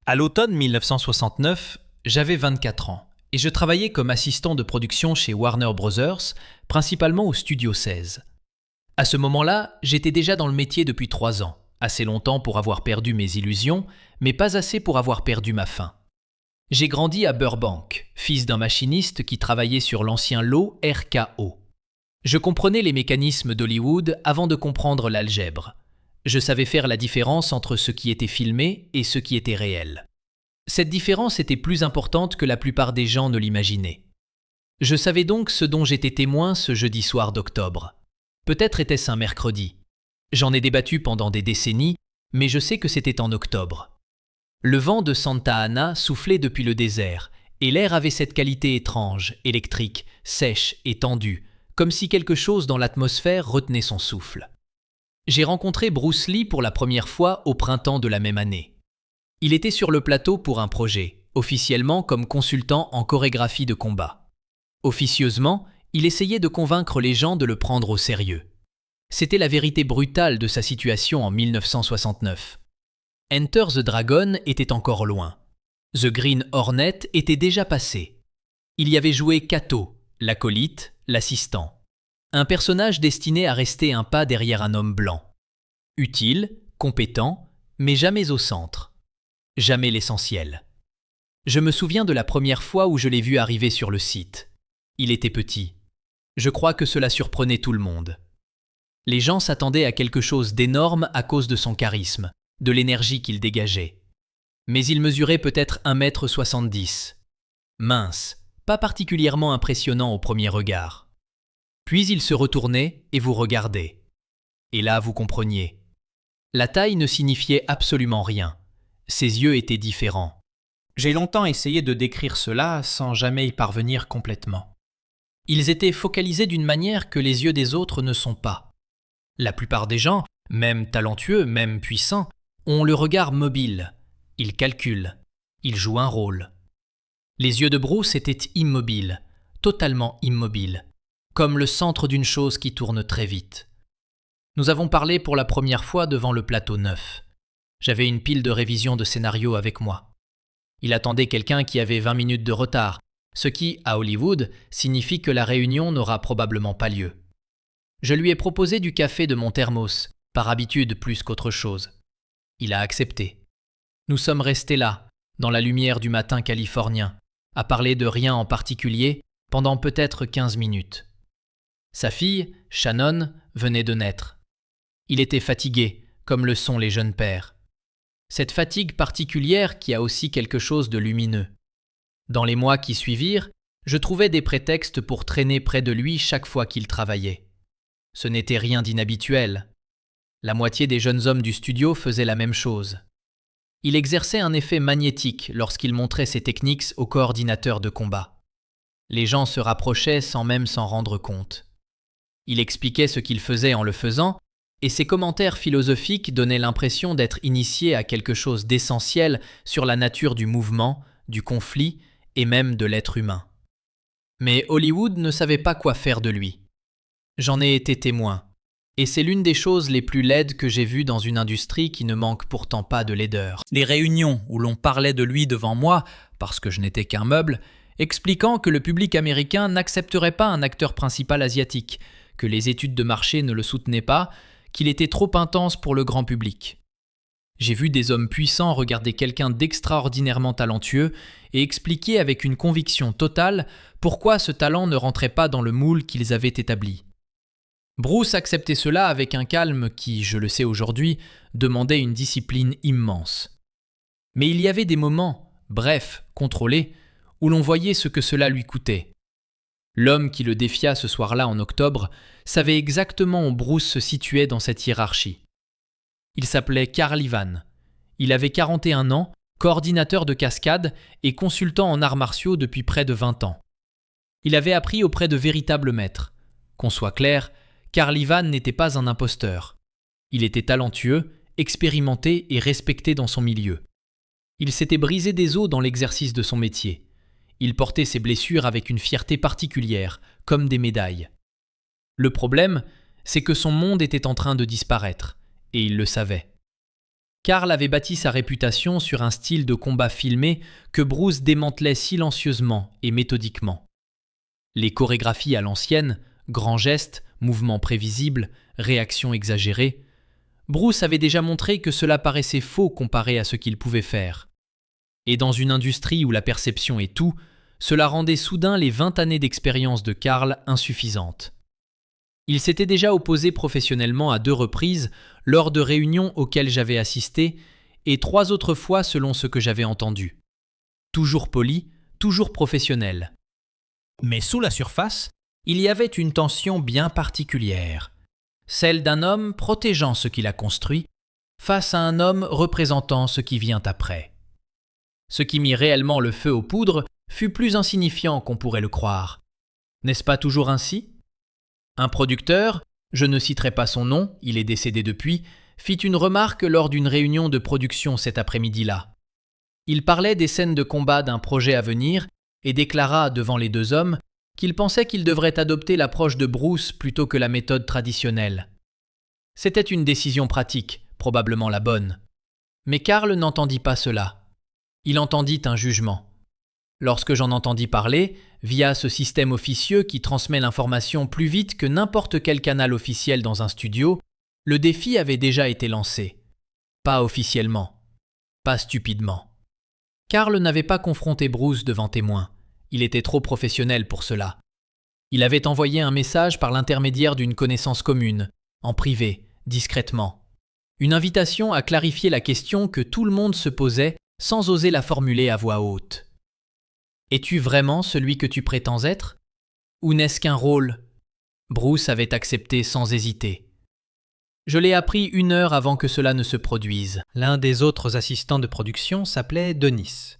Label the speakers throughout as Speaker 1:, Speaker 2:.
Speaker 1: À l'automne 1969, j'avais 24 ans et je travaillais comme assistant de production chez Warner Bros., principalement au Studio 16. À ce moment-là, j'étais déjà dans le métier depuis 3 ans, assez longtemps pour avoir perdu mes illusions, mais pas assez pour avoir perdu ma faim. J'ai grandi à Burbank, fils d'un machiniste qui travaillait sur l'ancien lot RKO. Je comprenais les mécanismes d'Hollywood avant de comprendre l'algèbre. Je savais faire la différence entre ce qui était filmé et ce qui était réel. Cette différence était plus importante que la plupart des gens ne l'imaginaient. Je savais donc ce dont j'étais témoin ce jeudi soir d'octobre. Peut-être était-ce un mercredi. J'en ai débattu pendant des décennies, mais je sais que c'était en octobre. Le vent de Santa Ana soufflait depuis le désert, et l'air avait cette qualité étrange, électrique, sèche et tendue, comme si quelque chose dans l'atmosphère retenait son souffle. J'ai rencontré Bruce Lee pour la première fois au printemps de la même année. Il était sur le plateau pour un projet, officiellement comme consultant en chorégraphie de combat. Officieusement, il essayait de convaincre les gens de le prendre au sérieux. C'était la vérité brutale de sa situation en 1969. Enter the Dragon était encore loin. The Green Hornet était déjà passé. Il y avait joué Kato, l'acolyte, l'assistant. Un personnage destiné à rester un pas derrière un homme blanc. Utile, compétent, mais jamais au centre. Jamais l'essentiel. Je me souviens de la première fois où je l'ai vu arriver sur le site. Il était petit. Je crois que cela surprenait tout le monde. Les gens s'attendaient à quelque chose d'énorme à cause de son charisme, de l'énergie qu'il dégageait. Mais il mesurait peut-être 1,70 m. Mince, pas particulièrement impressionnant au premier regard. Puis il se retournait et vous regardait. Et là, vous compreniez. La taille ne signifiait absolument rien. Ses yeux étaient différents. J'ai longtemps essayé de décrire cela sans jamais y parvenir complètement. Ils étaient focalisés d'une manière que les yeux des autres ne sont pas. La plupart des gens, même talentueux, même puissants, ont le regard mobile. Ils calculent. Ils jouent un rôle. Les yeux de Bruce étaient immobiles, totalement immobiles, comme le centre d'une chose qui tourne très vite. Nous avons parlé pour la première fois devant le plateau 9. J'avais une pile de révision de scénario avec moi. Il attendait quelqu'un qui avait 20 minutes de retard, ce qui, à Hollywood, signifie que la réunion n'aura probablement pas lieu. Je lui ai proposé du café de mon thermos, par habitude plus qu'autre chose. Il a accepté. Nous sommes restés là, dans la lumière du matin californien, à parler de rien en particulier pendant peut-être 15 minutes. Sa fille, Shannon, venait de naître. Il était fatigué, comme le sont les jeunes pères. Cette fatigue particulière qui a aussi quelque chose de lumineux. Dans les mois qui suivirent, je trouvais des prétextes pour traîner près de lui chaque fois qu'il travaillait. Ce n'était rien d'inhabituel. La moitié des jeunes hommes du studio faisaient la même chose. Il exerçait un effet magnétique lorsqu'il montrait ses techniques au coordinateur de combat. Les gens se rapprochaient sans même s'en rendre compte. Il expliquait ce qu'il faisait en le faisant, et ses commentaires philosophiques donnaient l'impression d'être initié à quelque chose d'essentiel sur la nature du mouvement, du conflit et même de l'être humain. Mais Hollywood ne savait pas quoi faire de lui. J'en ai été témoin, et c'est l'une des choses les plus laides que j'ai vues dans une industrie qui ne manque pourtant pas de laideur. Les réunions où l'on parlait de lui devant moi, parce que je n'étais qu'un meuble, expliquant que le public américain n'accepterait pas un acteur principal asiatique, que les études de marché ne le soutenaient pas, qu'il était trop intense pour le grand public. J'ai vu des hommes puissants regarder quelqu'un d'extraordinairement talentueux et expliquer avec une conviction totale pourquoi ce talent ne rentrait pas dans le moule qu'ils avaient établi. Bruce acceptait cela avec un calme qui, je le sais aujourd'hui, demandait une discipline immense. Mais il y avait des moments, brefs, contrôlés, où l'on voyait ce que cela lui coûtait. L'homme qui le défia ce soir-là en octobre savait exactement où Bruce se situait dans cette hiérarchie. Il s'appelait Carl Ivan. Il avait 41 ans, coordinateur de cascade et consultant en arts martiaux depuis près de 20 ans. Il avait appris auprès de véritables maîtres. Qu'on soit clair, Carl Ivan n'était pas un imposteur. Il était talentueux, expérimenté et respecté dans son milieu. Il s'était brisé des os dans l'exercice de son métier. Il portait ses blessures avec une fierté particulière, comme des médailles. Le problème, c'est que son monde était en train de disparaître, et il le savait. Carl avait bâti sa réputation sur un style de combat filmé que Bruce démantelait silencieusement et méthodiquement. Les chorégraphies à l'ancienne, grands gestes, mouvements prévisibles, réactions exagérées, Bruce avait déjà montré que cela paraissait faux comparé à ce qu'il pouvait faire. Et dans une industrie où la perception est tout, cela rendait soudain les 20 années d'expérience de Carl insuffisantes. Il s'était déjà opposé professionnellement à 2 reprises lors de réunions auxquelles j'avais assisté et 3 autres fois selon ce que j'avais entendu. Toujours poli, toujours professionnel. Mais sous la surface, il y avait une tension bien particulière, celle d'un homme protégeant ce qu'il a construit face à un homme représentant ce qui vient après. Ce qui mit réellement le feu aux poudres fut plus insignifiant qu'on pourrait le croire. N'est-ce pas toujours ainsi ? Un producteur, je ne citerai pas son nom, il est décédé depuis, fit une remarque lors d'une réunion de production cet après-midi-là. Il parlait des scènes de combat d'un projet à venir et déclara devant les 2 hommes qu'il pensait qu'il devrait adopter l'approche de Bruce plutôt que la méthode traditionnelle. C'était une décision pratique, probablement la bonne. Mais Carl n'entendit pas cela. Il entendit un jugement. Lorsque j'en entendis parler, via ce système officieux qui transmet l'information plus vite que n'importe quel canal officiel dans un studio, le défi avait déjà été lancé. Pas officiellement. Pas stupidement. Carl n'avait pas confronté Bruce devant témoin. Il était trop professionnel pour cela. Il avait envoyé un message par l'intermédiaire d'une connaissance commune, en privé, discrètement. Une invitation à clarifier la question que tout le monde se posait sans oser la formuler à voix haute. Es-tu vraiment celui que tu prétends être ? Ou n'est-ce qu'un rôle ? Bruce avait accepté sans hésiter. Je l'ai appris 1 heure avant que cela ne se produise. L'un des autres assistants de production s'appelait Denis.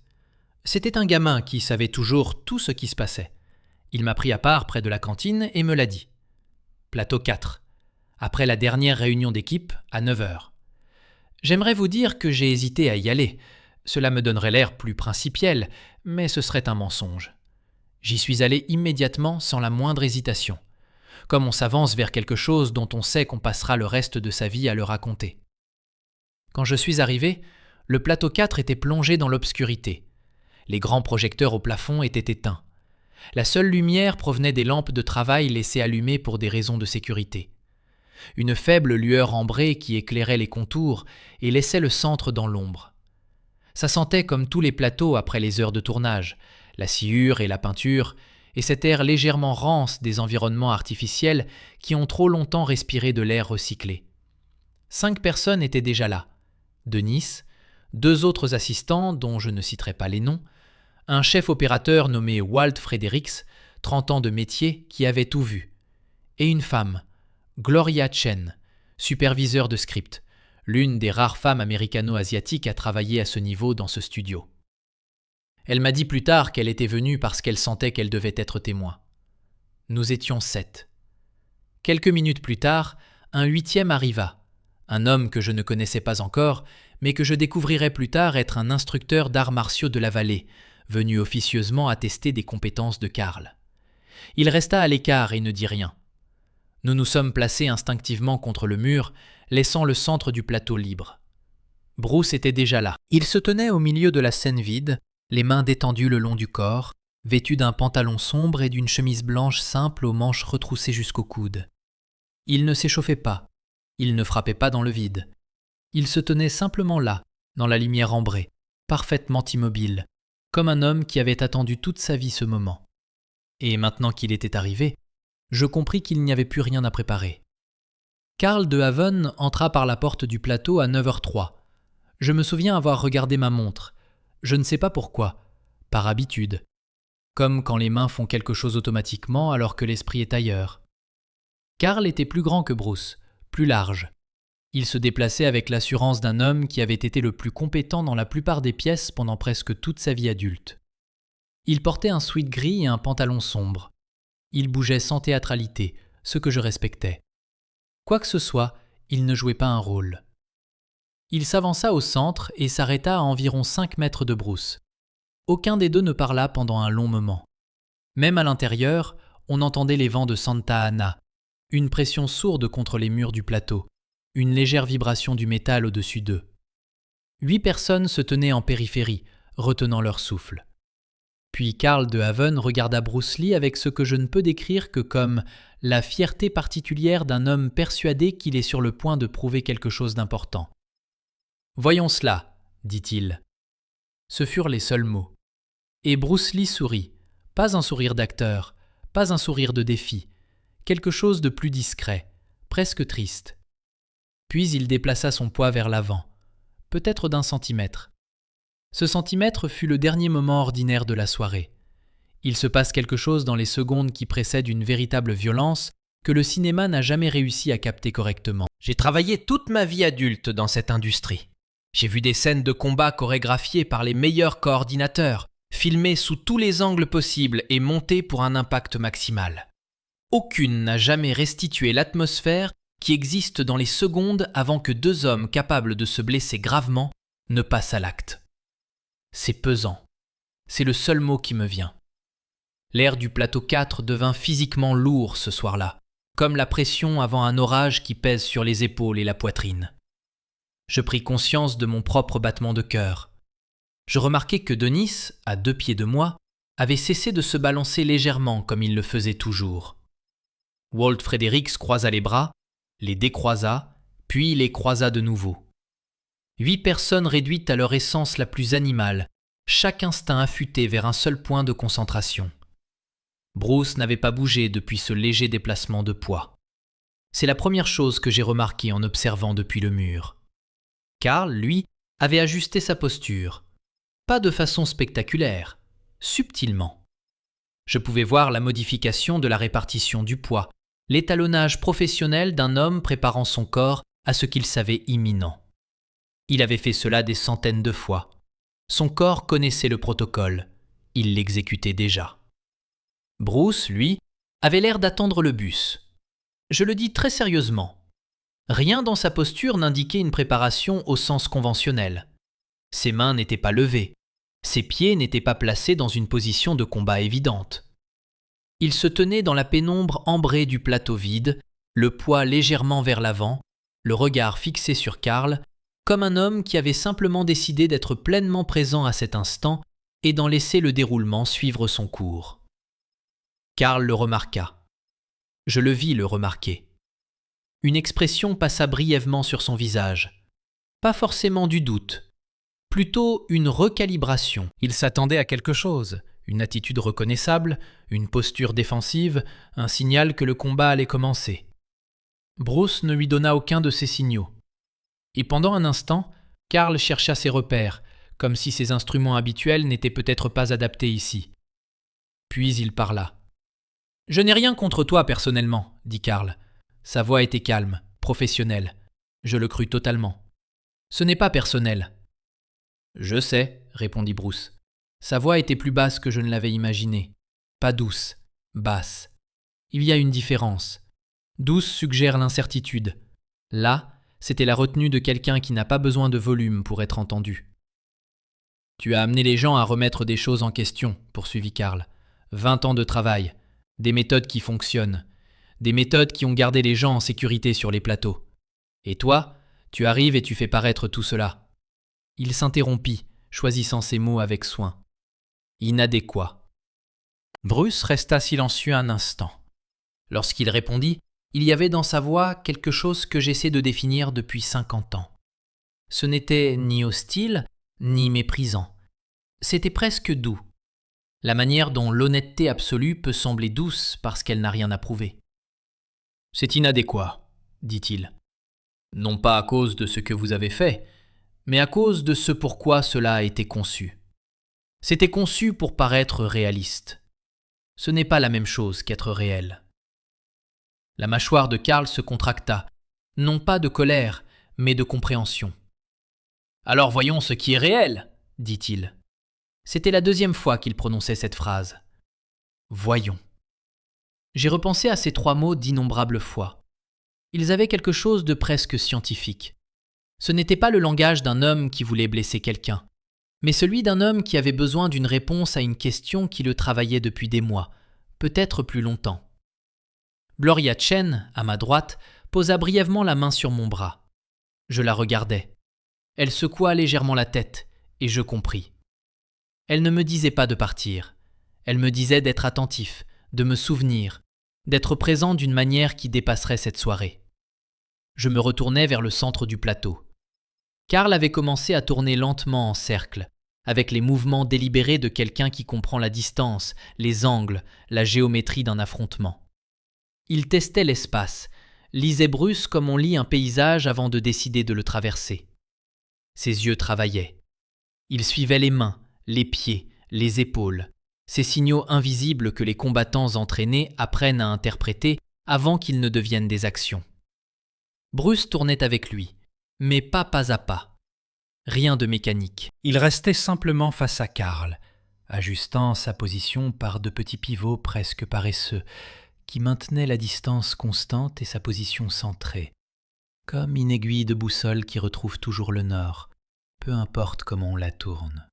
Speaker 1: C'était un gamin qui savait toujours tout ce qui se passait. Il m'a pris à part près de la cantine et me l'a dit. Plateau 4. Après la dernière réunion d'équipe, à 9h. J'aimerais vous dire que j'ai hésité à y aller. Cela me donnerait l'air plus principiel, mais ce serait un mensonge. J'y suis allé immédiatement sans la moindre hésitation, comme on s'avance vers quelque chose dont on sait qu'on passera le reste de sa vie à le raconter. Quand je suis arrivé, le plateau 4 était plongé dans l'obscurité. Les grands projecteurs au plafond étaient éteints. La seule lumière provenait des lampes de travail laissées allumées pour des raisons de sécurité. Une faible lueur ambrée qui éclairait les contours et laissait le centre dans l'ombre. Ça sentait comme tous les plateaux après les heures de tournage, la sciure et la peinture, et cet air légèrement rance des environnements artificiels qui ont trop longtemps respiré de l'air recyclé. 5 personnes étaient déjà là. Denis, 2 autres assistants dont je ne citerai pas les noms, un chef opérateur nommé Walt Fredericks, 30 ans de métier, qui avait tout vu, et une femme, Gloria Chen, superviseur de script, l'une des rares femmes américano-asiatiques à travailler à ce niveau dans ce studio. Elle m'a dit plus tard qu'elle était venue parce qu'elle sentait qu'elle devait être témoin. Nous étions 7. Quelques minutes plus tard, un 8e arriva, un homme que je ne connaissais pas encore, mais que je découvrirais plus tard être un instructeur d'arts martiaux de la vallée, venu officieusement attester des compétences de Carl. Il resta à l'écart et ne dit rien. Nous nous sommes placés instinctivement contre le mur, laissant le centre du plateau libre. Bruce était déjà là. Il se tenait au milieu de la scène vide, les mains détendues le long du corps, vêtu d'un pantalon sombre et d'une chemise blanche simple aux manches retroussées jusqu'au coude. Il ne s'échauffait pas, il ne frappait pas dans le vide. Il se tenait simplement là, dans la lumière ambrée, parfaitement immobile, comme un homme qui avait attendu toute sa vie ce moment. Et maintenant qu'il était arrivé, je compris qu'il n'y avait plus rien à préparer. Carl de Haven entra par la porte du plateau à 9h03. Je me souviens avoir regardé ma montre. Je ne sais pas pourquoi, par habitude. Comme quand les mains font quelque chose automatiquement alors que l'esprit est ailleurs. Carl était plus grand que Bruce, plus large. Il se déplaçait avec l'assurance d'un homme qui avait été le plus compétent dans la plupart des pièces pendant presque toute sa vie adulte. Il portait un sweat gris et un pantalon sombre. Il bougeait sans théâtralité, ce que je respectais. Quoi que ce soit, il ne jouait pas un rôle. Il s'avança au centre et s'arrêta à environ 5 mètres de Bruce. Aucun des deux ne parla pendant un long moment. Même à l'intérieur, on entendait les vents de Santa Ana, une pression sourde contre les murs du plateau, une légère vibration du métal au-dessus d'eux. 8 personnes se tenaient en périphérie, retenant leur souffle. Puis Karl de Haven regarda Bruce Lee avec ce que je ne peux décrire que comme la fierté particulière d'un homme persuadé qu'il est sur le point de prouver quelque chose d'important. « Voyons cela, dit-il. » Ce furent les seuls mots. Et Bruce Lee sourit, pas un sourire d'acteur, pas un sourire de défi, quelque chose de plus discret, presque triste. Puis il déplaça son poids vers l'avant, peut-être d'1 centimètre. Ce centimètre fut le dernier moment ordinaire de la soirée. Il se passe quelque chose dans les secondes qui précèdent une véritable violence que le cinéma n'a jamais réussi à capter correctement. J'ai travaillé toute ma vie adulte dans cette industrie. J'ai vu des scènes de combat chorégraphiées par les meilleurs coordinateurs, filmées sous tous les angles possibles et montées pour un impact maximal. Aucune n'a jamais restitué l'atmosphère qui existe dans les secondes avant que 2 hommes capables de se blesser gravement ne passent à l'acte. C'est pesant. C'est le seul mot qui me vient. L'air du plateau 4 devint physiquement lourd ce soir-là, comme la pression avant un orage qui pèse sur les épaules et la poitrine. Je pris conscience de mon propre battement de cœur. Je remarquai que Denis, à 2 pieds de moi, avait cessé de se balancer légèrement comme il le faisait toujours. Walt Fredericks croisa les bras, les décroisa, puis les croisa de nouveau. 8 personnes réduites à leur essence la plus animale, chaque instinct affûté vers un seul point de concentration. Bruce n'avait pas bougé depuis ce léger déplacement de poids. C'est la première chose que j'ai remarquée en observant depuis le mur. Karl, lui, avait ajusté sa posture. Pas de façon spectaculaire, subtilement. Je pouvais voir la modification de la répartition du poids, l'étalonnage professionnel d'un homme préparant son corps à ce qu'il savait imminent. Il avait fait cela des centaines de fois. Son corps connaissait le protocole. Il l'exécutait déjà. Bruce, lui, avait l'air d'attendre le bus. Je le dis très sérieusement. Rien dans sa posture n'indiquait une préparation au sens conventionnel. Ses mains n'étaient pas levées. Ses pieds n'étaient pas placés dans une position de combat évidente. Il se tenait dans la pénombre ambrée du plateau vide, le poids légèrement vers l'avant, le regard fixé sur Karl, comme un homme qui avait simplement décidé d'être pleinement présent à cet instant et d'en laisser le déroulement suivre son cours. Karl le remarqua. Je le vis le remarquer. Une expression passa brièvement sur son visage. Pas forcément du doute, plutôt une recalibration. Il s'attendait à quelque chose, une attitude reconnaissable, une posture défensive, un signal que le combat allait commencer. Bruce ne lui donna aucun de ces signaux. Et pendant un instant, Karl chercha ses repères, comme si ses instruments habituels n'étaient peut-être pas adaptés ici. Puis il parla. « Je n'ai rien contre toi personnellement, dit Karl. Sa voix était calme, professionnelle. Je le crus totalement. Ce n'est pas personnel. Je sais, répondit Bruce. Sa voix était plus basse que je ne l'avais imaginé. Pas douce, basse. Il y a une différence. Douce suggère l'incertitude. Là, c'était la retenue de quelqu'un qui n'a pas besoin de volume pour être entendu. Tu as amené les gens à remettre des choses en question, poursuivit Karl. 20 ans de travail, des méthodes qui fonctionnent, des méthodes qui ont gardé les gens en sécurité sur les plateaux. Et toi, tu arrives et tu fais paraître tout cela. Il s'interrompit, choisissant ses mots avec soin. Inadéquat. Bruce resta silencieux un instant. Lorsqu'il répondit, il y avait dans sa voix quelque chose que j'essaie de définir depuis 50 ans. Ce n'était ni hostile, ni méprisant. C'était presque doux. La manière dont l'honnêteté absolue peut sembler douce parce qu'elle n'a rien à prouver. « C'est inadéquat, dit-il. Non pas à cause de ce que vous avez fait, mais à cause de ce pourquoi cela a été conçu. C'était conçu pour paraître réaliste. Ce n'est pas la même chose qu'être réel. » La mâchoire de Karl se contracta, non pas de colère, mais de compréhension. « Alors voyons ce qui est réel, dit-il. C'était la 2e fois qu'il prononçait cette phrase. « Voyons. » J'ai repensé à ces 3 mots d'innombrables fois. Ils avaient quelque chose de presque scientifique. Ce n'était pas le langage d'un homme qui voulait blesser quelqu'un, mais celui d'un homme qui avait besoin d'une réponse à une question qui le travaillait depuis des mois, peut-être plus longtemps. Gloria Chen, à ma droite, posa brièvement la main sur mon bras. Je la regardais. Elle secoua légèrement la tête, et je compris. Elle ne me disait pas de partir. Elle me disait d'être attentif, de me souvenir, d'être présent d'une manière qui dépasserait cette soirée. Je me retournai vers le centre du plateau. Karl avait commencé à tourner lentement en cercle, avec les mouvements délibérés de quelqu'un qui comprend la distance, les angles, la géométrie d'un affrontement. Il testait l'espace, lisait Bruce comme on lit un paysage avant de décider de le traverser. Ses yeux travaillaient. Il suivait les mains, les pieds, les épaules, ces signaux invisibles que les combattants entraînés apprennent à interpréter avant qu'ils ne deviennent des actions. Bruce tournait avec lui, mais pas à pas. Rien de mécanique.
Speaker 2: Il restait simplement face à Karl, ajustant sa position par de petits pivots presque paresseux, qui maintenaient la distance constante et sa position centrée, comme une aiguille de boussole qui retrouve toujours le nord, peu importe comment on la tourne.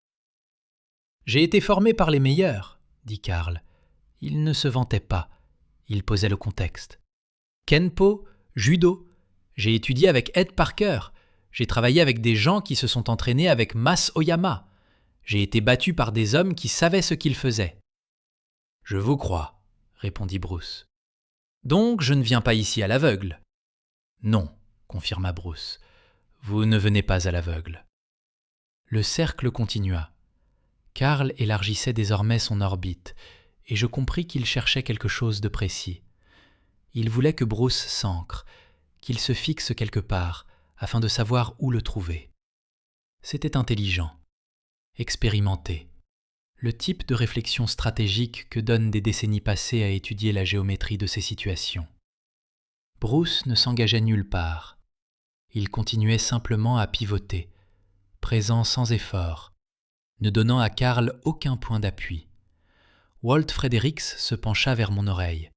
Speaker 2: « J'ai été formé par les meilleurs, » dit Karl. Il ne se vantait pas, il posait le contexte. « Kenpo, judo, j'ai étudié avec Ed Parker, j'ai travaillé avec des gens qui se sont entraînés avec Mas Oyama, j'ai été battu par des hommes qui savaient ce qu'ils faisaient. »« Je vous crois, » répondit Bruce. « Donc je ne viens pas ici à l'aveugle. »« Non, » confirma Bruce, « vous ne venez pas à l'aveugle. » Le cercle continua. Karl élargissait désormais son orbite, et je compris qu'il cherchait quelque chose de précis. Il voulait que Bruce s'ancre, qu'il se fixe quelque part, afin de savoir où le trouver. C'était intelligent, expérimenté, le type de réflexion stratégique que donnent des décennies passées à étudier la géométrie de ces situations. Bruce ne s'engageait nulle part. Il continuait simplement à pivoter, présent sans effort, ne donnant à Karl aucun point d'appui. Walt Fredericks se pencha vers mon oreille.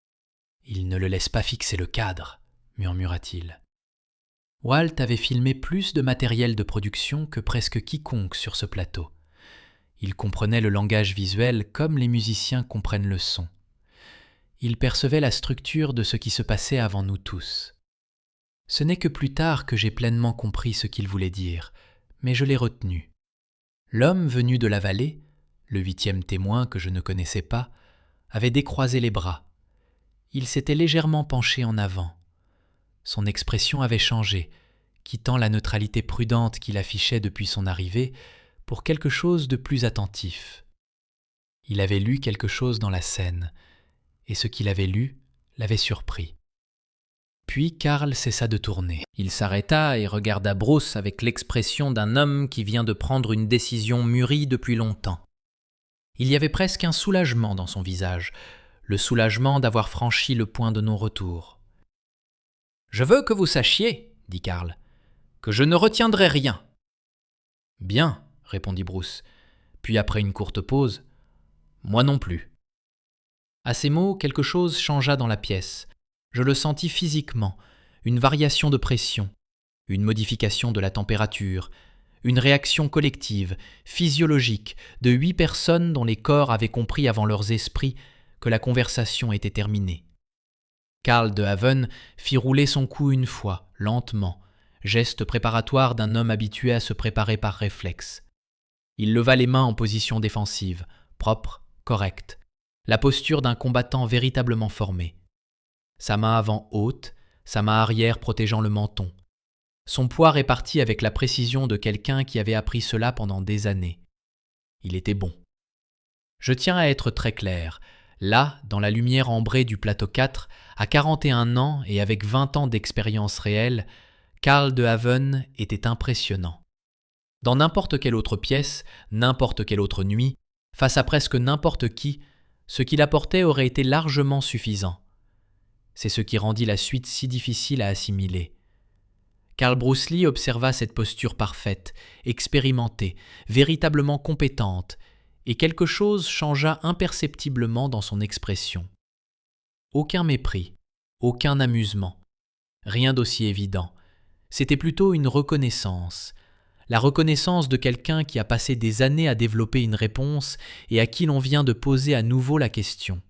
Speaker 2: « Il ne le laisse pas fixer le cadre », murmura-t-il. Walt avait filmé plus de matériel de production que presque quiconque sur ce plateau. Il comprenait le langage visuel comme les musiciens comprennent le son. Il percevait la structure de ce qui se passait avant nous tous. Ce n'est que plus tard que j'ai pleinement compris ce qu'il voulait dire, mais je l'ai retenu. L'homme venu de la vallée, le 8e témoin que je ne connaissais pas, avait décroisé les bras. Il s'était légèrement penché en avant. Son expression avait changé, quittant la neutralité prudente qu'il affichait depuis son arrivée pour quelque chose de plus attentif. Il avait lu quelque chose dans la scène, et ce qu'il avait lu l'avait surpris. Puis Karl cessa de tourner. Il s'arrêta et regarda Bruce avec l'expression d'un homme qui vient de prendre une décision mûrie depuis longtemps. Il y avait presque un soulagement dans son visage, le soulagement d'avoir franchi le point de non-retour. « Je veux que vous sachiez, » dit Karl, « que je ne retiendrai rien. »« Bien, » répondit Bruce, puis après une courte pause, « moi non plus. » À ces mots, quelque chose changea dans la pièce. Je le sentis physiquement, une variation de pression, une modification de la température, une réaction collective, physiologique, de 8 personnes dont les corps avaient compris avant leurs esprits que la conversation était terminée. Karl de Haven fit rouler son cou une fois, lentement, geste préparatoire d'un homme habitué à se préparer par réflexe. Il leva les mains en position défensive, propre, correcte, la posture d'un combattant véritablement formé. Sa main avant haute, sa main arrière protégeant le menton. Son poids réparti avec la précision de quelqu'un qui avait appris cela pendant des années. Il était bon. Je tiens à être très clair. Là, dans la lumière ambrée du plateau 4, à 41 ans et avec 20 ans d'expérience réelle, Karl de Haven était impressionnant. Dans n'importe quelle autre pièce, n'importe quelle autre nuit, face à presque n'importe qui, ce qu'il apportait aurait été largement suffisant. C'est ce qui rendit la suite si difficile à assimiler. Karl Bruce Lee observa cette posture parfaite, expérimentée, véritablement compétente, et quelque chose changea imperceptiblement dans son expression. Aucun mépris, aucun amusement, rien d'aussi évident. C'était plutôt une reconnaissance, la reconnaissance de quelqu'un qui a passé des années à développer une réponse et à qui l'on vient de poser à nouveau la question.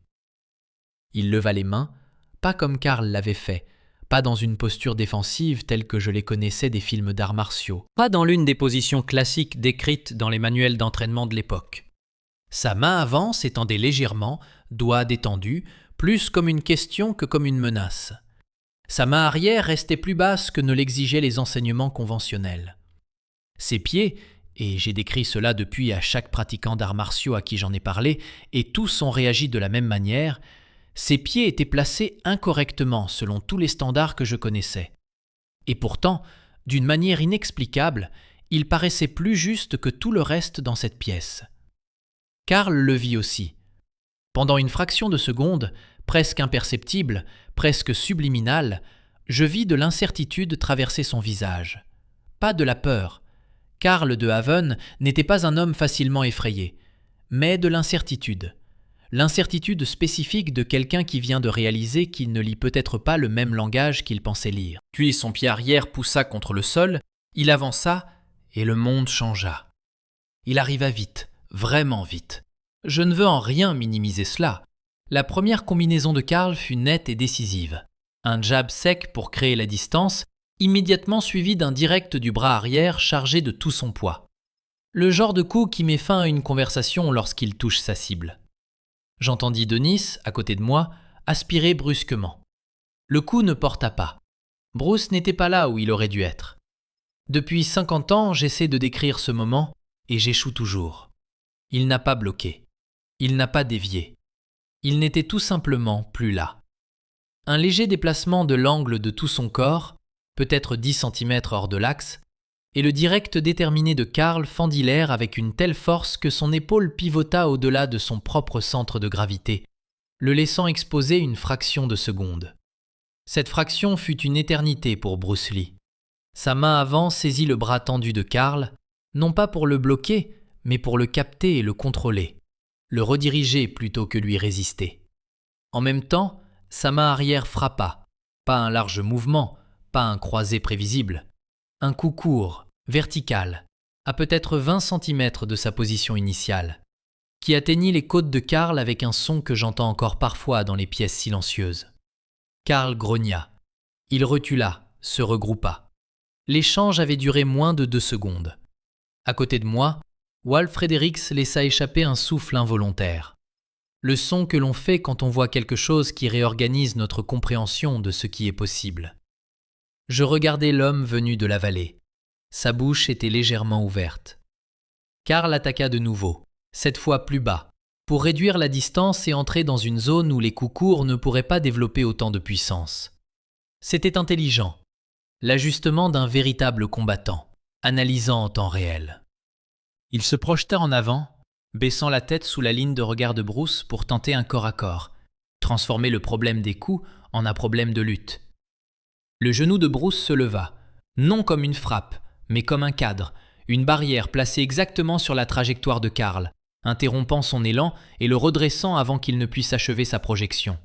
Speaker 2: Il leva les mains, pas comme Karl l'avait fait,
Speaker 1: pas dans une posture défensive telle que je les connaissais des films d'arts martiaux,
Speaker 2: pas dans l'une des positions classiques décrites dans les manuels d'entraînement de l'époque.
Speaker 1: Sa main avant s'étendait légèrement, doigts détendus, plus comme une question que comme une menace. Sa main arrière restait plus basse que ne l'exigeaient les enseignements conventionnels. Ses pieds, et j'ai décrit cela depuis à chaque pratiquant d'arts martiaux à qui j'en ai parlé, et tous ont réagi de la même manière, ses pieds étaient placés incorrectement selon tous les standards que je connaissais. Et pourtant, d'une manière inexplicable, il paraissait plus juste que tout le reste dans cette pièce. Karl le vit aussi. Pendant une fraction de seconde, presque imperceptible, presque subliminale, je vis de l'incertitude traverser son visage. Pas de la peur. Karl de Haven n'était pas un homme facilement effrayé, mais de l'incertitude. L'incertitude spécifique de quelqu'un qui vient de réaliser qu'il ne lit peut-être pas le même langage qu'il pensait lire. Puis son pied arrière poussa contre le sol, il avança et le monde changea. Il arriva vite, vraiment vite. Je ne veux en rien minimiser cela. La première combinaison de Karl fut nette et décisive. Un jab sec pour créer la distance, immédiatement suivi d'un direct du bras arrière chargé de tout son poids. Le genre de coup qui met fin à une conversation lorsqu'il touche sa cible. J'entendis Denis, à côté de moi, aspirer brusquement. Le coup ne porta pas. Bruce n'était pas là où il aurait dû être. Depuis 50 ans, j'essaie de décrire ce moment et j'échoue toujours. Il n'a pas bloqué. Il n'a pas dévié. Il n'était tout simplement plus là. Un léger déplacement de l'angle de tout son corps, peut-être 10 cm hors de l'axe, et le direct déterminé de Karl fendit l'air avec une telle force que son épaule pivota au-delà de son propre centre de gravité, le laissant exposer une fraction de seconde. Cette fraction fut une éternité pour Bruce Lee. Sa main avant saisit le bras tendu de Karl, non pas pour le bloquer, mais pour le capter et le contrôler, le rediriger plutôt que lui résister. En même temps, sa main arrière frappa, pas un large mouvement, pas un croisé prévisible, un coup court, vertical, à peut-être 20 cm de sa position initiale, qui atteignit les côtes de Karl avec un son que j'entends encore parfois dans les pièces silencieuses. Karl grogna. Il recula, se regroupa. L'échange avait duré moins de 2 secondes. À côté de moi, Wal Fredericks laissa échapper un souffle involontaire. Le son que l'on fait quand on voit quelque chose qui réorganise notre compréhension de ce qui est possible. Je regardais l'homme venu de la vallée. Sa bouche était légèrement ouverte. Karl attaqua de nouveau, cette fois plus bas, pour réduire la distance et entrer dans une zone où les coups courts ne pourraient pas développer autant de puissance. C'était intelligent, l'ajustement d'un véritable combattant, analysant en temps réel. Il se projeta en avant, baissant la tête sous la ligne de regard de Bruce pour tenter un corps à corps, transformer le problème des coups en un problème de lutte. Le genou de Bruce se leva, non comme une frappe, mais comme un cadre, une barrière placée exactement sur la trajectoire de Karl, interrompant son élan et le redressant avant qu'il ne puisse achever sa projection.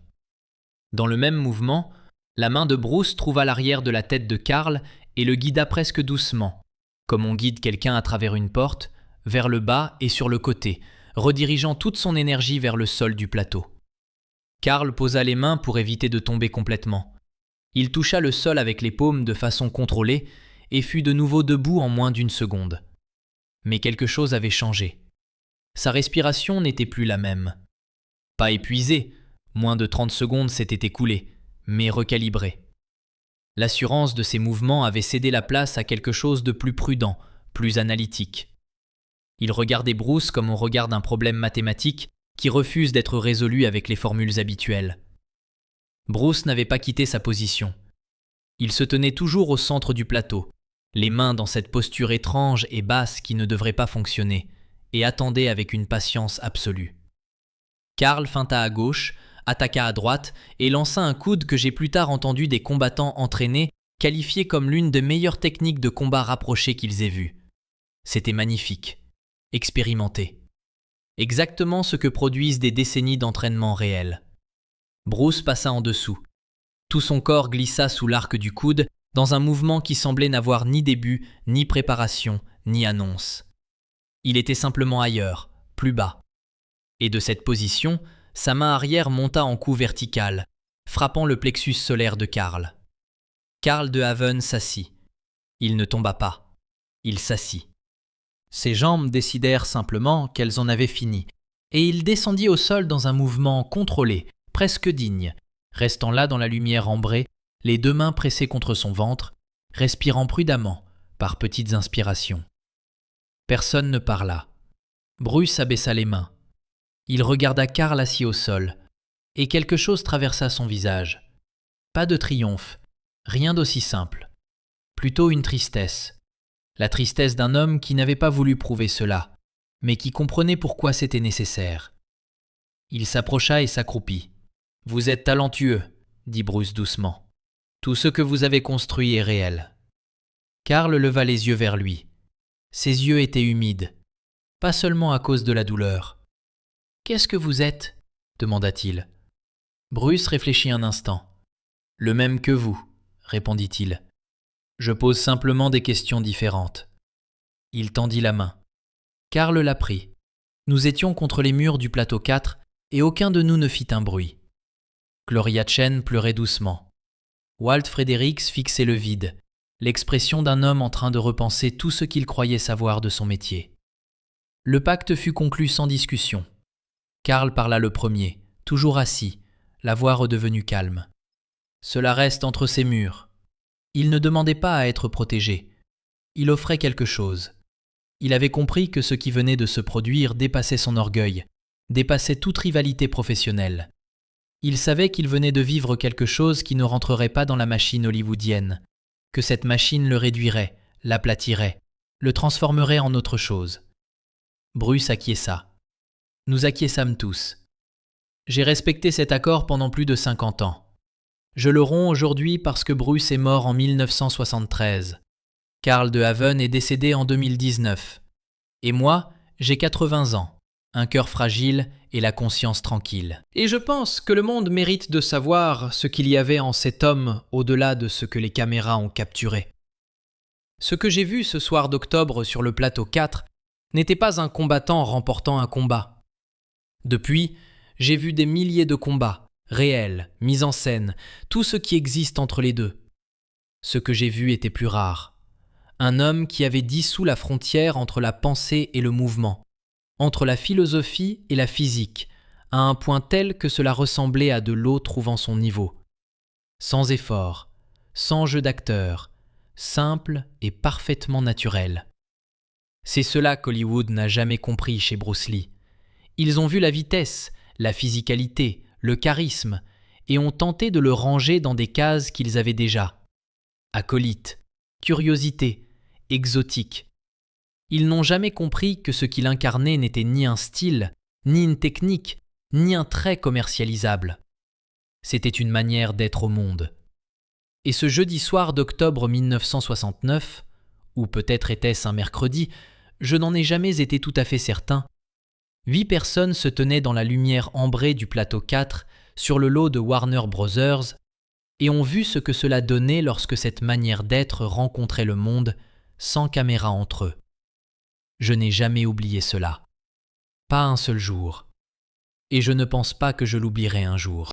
Speaker 1: Dans le même mouvement, la main de Bruce trouva l'arrière de la tête de Karl et le guida presque doucement, comme on guide quelqu'un à travers une porte, vers le bas et sur le côté, redirigeant toute son énergie vers le sol du plateau. Karl posa les mains pour éviter de tomber complètement. Il toucha le sol avec les paumes de façon contrôlée et fut de nouveau debout en moins d'1 seconde. Mais quelque chose avait changé. Sa respiration n'était plus la même. Pas épuisée, moins de 30 secondes s'étaient écoulées, mais recalibrée. L'assurance de ses mouvements avait cédé la place à quelque chose de plus prudent, plus analytique. Il regardait Bruce comme on regarde un problème mathématique qui refuse d'être résolu avec les formules habituelles. Bruce n'avait pas quitté sa position. Il se tenait toujours au centre du plateau, les mains dans cette posture étrange et basse qui ne devrait pas fonctionner, et attendait avec une patience absolue. Karl feinta à gauche, attaqua à droite et lança un coude que j'ai plus tard entendu des combattants entraînés qualifier comme l'une des meilleures techniques de combat rapproché qu'ils aient vues. C'était magnifique, expérimenté. Exactement ce que produisent des décennies d'entraînement réel. Bruce passa en dessous. Tout son corps glissa sous l'arc du coude dans un mouvement qui semblait n'avoir ni début, ni préparation, ni annonce. Il était simplement ailleurs, plus bas. Et de cette position, sa main arrière monta en coup vertical, frappant le plexus solaire de Karl. Karl de Haven s'assit. Il ne tomba pas. Il s'assit. Ses jambes décidèrent simplement qu'elles en avaient fini, et il descendit au sol dans un mouvement contrôlé, presque digne, restant là dans la lumière ambrée, les deux mains pressées contre son ventre, respirant prudemment, par petites inspirations. Personne ne parla. Bruce abaissa les mains. Il regarda Karl assis au sol, et quelque chose traversa son visage. Pas de triomphe, rien d'aussi simple. Plutôt une tristesse. La tristesse d'un homme qui n'avait pas voulu prouver cela, mais qui comprenait pourquoi c'était nécessaire. Il s'approcha et s'accroupit. « Vous êtes talentueux, » dit Bruce doucement. « Tout ce que vous avez construit est réel. » Karl leva les yeux vers lui. Ses yeux étaient humides, pas seulement à cause de la douleur. « Qu'est-ce que vous êtes » demanda-t-il. Bruce réfléchit un instant. « Le même que vous, » répondit-il. « Je pose simplement des questions différentes. » Il tendit la main. Karl la prit. Nous étions contre les murs du plateau 4 et aucun de nous ne fit un bruit. Gloria Chen pleurait doucement. Walt Fredericks fixait le vide, l'expression d'un homme en train de repenser tout ce qu'il croyait savoir de son métier. Le pacte fut conclu sans discussion. Karl parla le premier, toujours assis, la voix redevenue calme. Cela reste entre ces murs. Il ne demandait pas à être protégé. Il offrait quelque chose. Il avait compris que ce qui venait de se produire dépassait son orgueil, dépassait toute rivalité professionnelle. Il savait qu'il venait de vivre quelque chose qui ne rentrerait pas dans la machine hollywoodienne, que cette machine le réduirait, l'aplatirait, le transformerait en autre chose. Bruce acquiesça. Nous acquiesçâmes tous. J'ai respecté cet accord pendant plus de 50 ans. Je le romps aujourd'hui parce que Bruce est mort en 1973. Karl de Haven est décédé en 2019. Et moi, j'ai 80 ans, un cœur fragile et la conscience tranquille. Et je pense que le monde mérite de savoir ce qu'il y avait en cet homme au-delà de ce que les caméras ont capturé. Ce que j'ai vu ce soir d'octobre sur le plateau 4 n'était pas un combattant remportant un combat. Depuis, j'ai vu des milliers de combats, réels, mis en scène, tout ce qui existe entre les deux. Ce que j'ai vu était plus rare. Un homme qui avait dissous la frontière entre la pensée et le mouvement, entre la philosophie et la physique, à un point tel que cela ressemblait à de l'eau trouvant son niveau. Sans effort, sans jeu d'acteur, simple et parfaitement naturel. C'est cela qu'Hollywood n'a jamais compris chez Bruce Lee. Ils ont vu la vitesse, la physicalité, le charisme, et ont tenté de le ranger dans des cases qu'ils avaient déjà. Acolyte, curiosité, exotique. Ils n'ont jamais compris que ce qu'il incarnait n'était ni un style, ni une technique, ni un trait commercialisable. C'était une manière d'être au monde. Et ce jeudi soir d'octobre 1969, ou peut-être était-ce un mercredi, je n'en ai jamais été tout à fait certain, 8 personnes se tenaient dans la lumière ambrée du plateau 4 sur le lot de Warner Brothers et ont vu ce que cela donnait lorsque cette manière d'être rencontrait le monde sans caméra entre eux. Je n'ai jamais oublié cela. Pas un seul jour. Et je ne pense pas que je l'oublierai un jour.